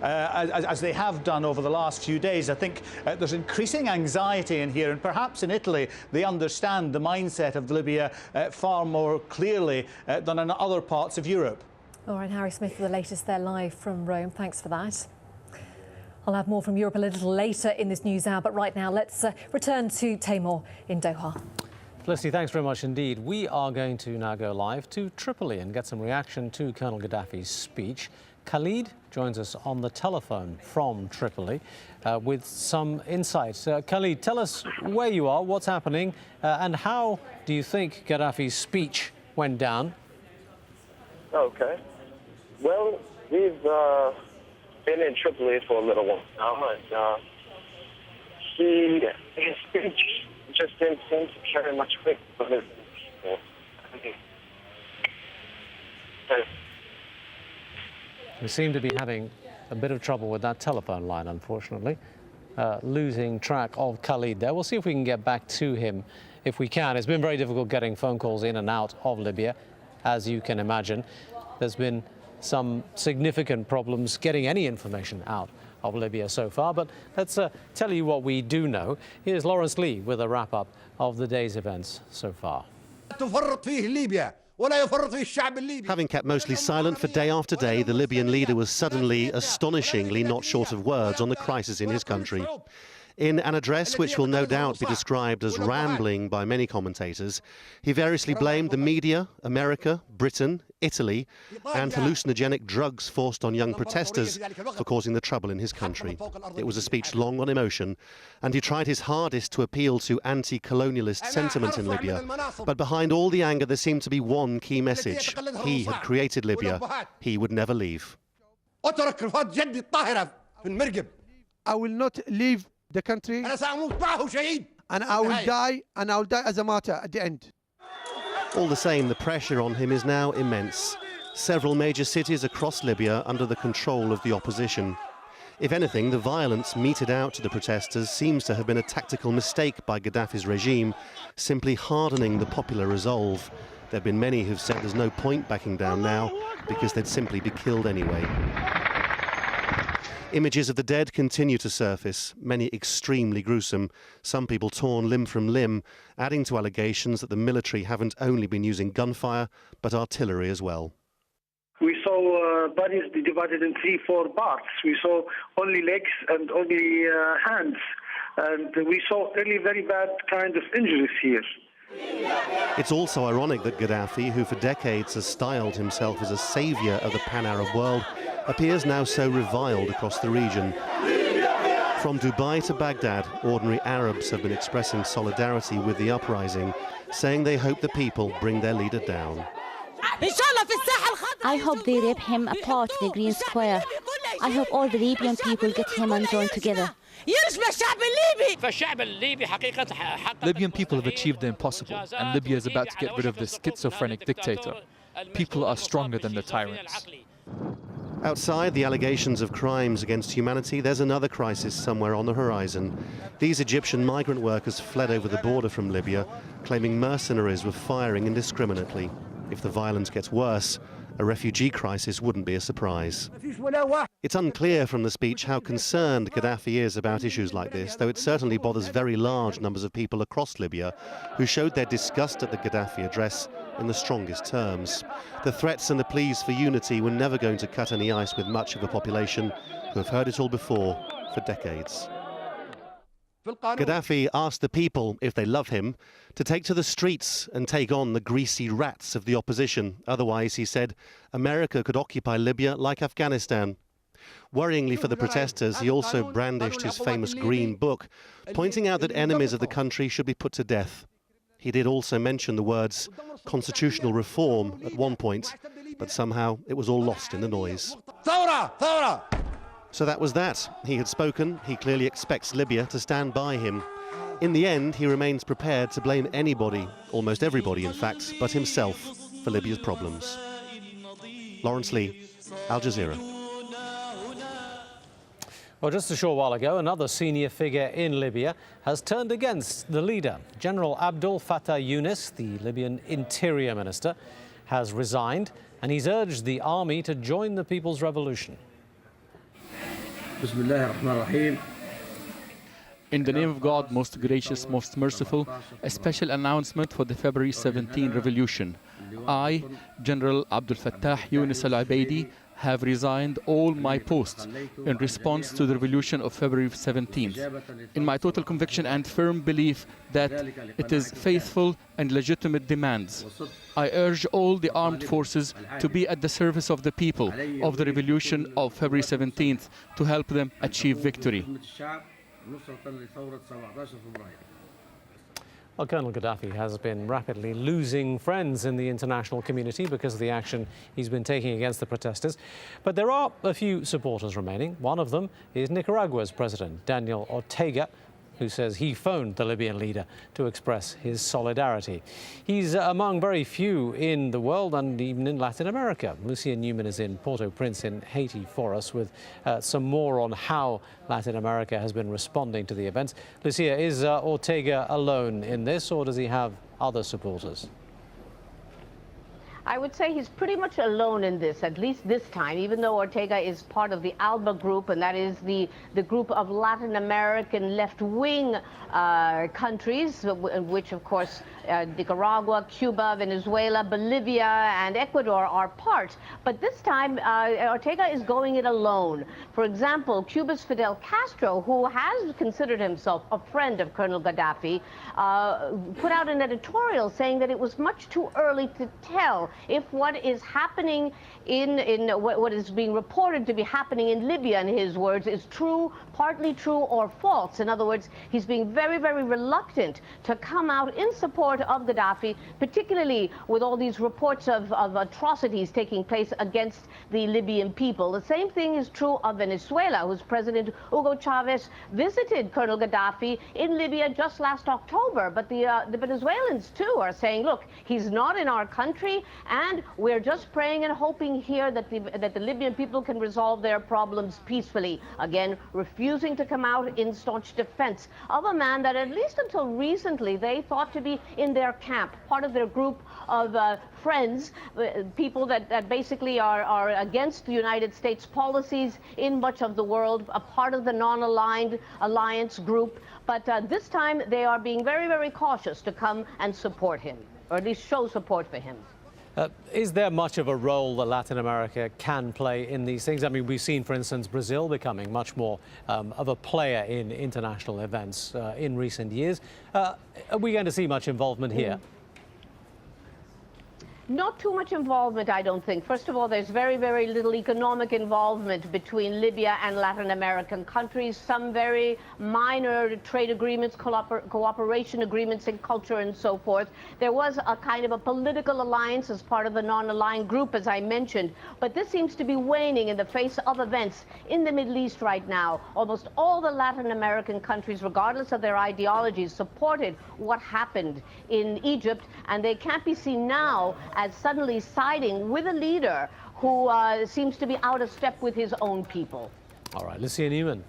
as they have done over the last few days. I think there's increasing anxiety in here, and perhaps in Italy they understand the mindset of Libya far more clearly than in other parts of Europe. All right, Harry Smith for the latest there live from Rome. Thanks for that. I'll have more from Europe a little later in this news hour, but right now let's return to Tamor in Doha. Felicity, thanks very much indeed. We are going to now go live to Tripoli and get some reaction to Colonel Gaddafi's speech. Khalid joins us on the telephone from Tripoli with some insights. Khalid, tell us where you are, what's happening, and how do you think Gaddafi's speech went down? Okay. Well, we've been in Tripoli for a little while now, and his speech just didn't seem to carry much weight for his people. We seem to be having a bit of trouble with that telephone line, unfortunately. Losing track of Khalid there. We'll see if we can get back to him if we can. It's been very difficult getting phone calls in and out of Libya, as you can imagine. There's been some significant problems getting any information out of Libya so far, but let's tell you what we do know. Here's Lawrence Lee with a wrap-up of the day's events so far. Having kept mostly silent for day after day, the Libyan leader was suddenly, astonishingly, not short of words on the crisis in his country. In an address which will no doubt be described as rambling by many commentators, he variously blamed the media, America, Britain, Italy, and hallucinogenic drugs forced on young protesters for causing the trouble in his country. It was a speech long on emotion, and he tried his hardest to appeal to anti-colonialist sentiment in Libya. But behind all the anger, there seemed to be one key message. He had created Libya. He would never leave. I will not leave the country, and I will die as a martyr at the end. All the same, the pressure on him is now immense. Several major cities across Libya under the control of the opposition. If anything, the violence meted out to the protesters seems to have been a tactical mistake by Gaddafi's regime, simply hardening the popular resolve. There have been many who've said there's no point backing down now because they'd simply be killed anyway. Images of the dead continue to surface, many extremely gruesome, some people torn limb from limb, adding to allegations that the military haven't only been using gunfire, but artillery as well. We saw bodies divided in 3-4 parts. We saw only legs and only hands. And we saw really very bad kind of injuries here. It's also ironic that Gaddafi, who for decades has styled himself as a saviour of the pan-Arab world, appears now so reviled across the region. From Dubai to Baghdad, ordinary Arabs have been expressing solidarity with the uprising, saying they hope the people bring their leader down. I hope they rip him apart in the Green Square. I hope all the Libyan people get him and join together. Libyan people have achieved the impossible, and Libya is about to get rid of this schizophrenic dictator. People are stronger than the tyrants. Outside the allegations of crimes against humanity, there's another crisis somewhere on the horizon. These Egyptian migrant workers fled over the border from Libya, claiming mercenaries were firing indiscriminately. If the violence gets worse, a refugee crisis wouldn't be a surprise. It's unclear from the speech how concerned Gaddafi is about issues like this, though it certainly bothers very large numbers of people across Libya who showed their disgust at the Gaddafi address in the strongest terms. The threats and the pleas for unity were never going to cut any ice with much of a population who have heard it all before for decades. Gaddafi asked the people, if they love him, to take to the streets and take on the greasy rats of the opposition. Otherwise, he said, America could occupy Libya like Afghanistan. Worryingly for the protesters, he also brandished his famous Green Book, pointing out that enemies of the country should be put to death. He did also mention the words constitutional reform at one point, but somehow it was all lost in the noise. So that was that. He had spoken. He clearly expects Libya to stand by him. In the end, he remains prepared to blame anybody, almost everybody in fact, but himself for Libya's problems. Lawrence Lee, Al Jazeera. Well, just a short while ago, another senior figure in Libya has turned against the leader. General Abdel Fattah Yunus, the Libyan interior minister, has resigned, and he's urged the army to join the people's revolution. In the name of God, most gracious, most merciful, a special announcement for the February 17 revolution. I, General Abdul Fattah Yunus al-Ubaidi, have resigned all my posts in response to the revolution of February 17th, in my total conviction and firm belief that it is faithful and legitimate demands. I urge all the armed forces to be at the service of the people of the revolution of February 17th to help them achieve victory. Well, Colonel Gaddafi has been rapidly losing friends in the international community because of the action he's been taking against the protesters. But there are a few supporters remaining. One of them is Nicaragua's President, Daniel Ortega, who says he phoned the Libyan leader to express his solidarity. He's among very few in the world and even in Latin America. Lucia Newman is in Port-au-Prince in Haiti for us with some more on how Latin America has been responding to the events. Lucia, is Ortega alone in this, or does he have other supporters? I would say he's pretty much alone in this, at least this time, even though Ortega is part of the ALBA group, and that is the group of Latin American left-wing countries, which, of course, Nicaragua, Cuba, Venezuela, Bolivia, and Ecuador are part. But this time, Ortega is going it alone. For example, Cuba's Fidel Castro, who has considered himself a friend of Colonel Gaddafi, put out an editorial saying that it was much too early to tell if what is happening what is being reported to be happening in Libya, in his words, is true, partly true, or false. In other words, he's being very, very reluctant to come out in support of Gaddafi, particularly with all these reports of atrocities taking place against the Libyan people. The same thing is true of Venezuela, whose President Hugo Chavez visited Colonel Gaddafi in Libya just last October. But the Venezuelans, too, are saying, look, he's not in our country, and we're just praying and hoping here that the Libyan people can resolve their problems peacefully. Again, refusing to come out in staunch defense of a man that, at least until recently, they thought to be in their camp, part of their group of friends, people that basically are against the United States policies in much of the world, a part of the non-aligned alliance group. But this time, they are being very, very cautious to come and support him, or at least show support for him. Is there much of a role that Latin America can play in these things? I mean, we've seen, for instance, Brazil becoming much more of a player in international events in recent years. Are we going to see much involvement here? Not too much involvement, I don't think. First of all, there's very, very little economic involvement between Libya and Latin American countries. Some very minor trade agreements, cooperation agreements in culture and so forth. There was a kind of a political alliance as part of the non-aligned group, as I mentioned. But this seems to be waning in the face of events in the Middle East right now. Almost all the Latin American countries, regardless of their ideologies, supported what happened in Egypt, and they can't be seen now as suddenly siding with a leader who seems to be out of step with his own people. All right, Lucia Newman.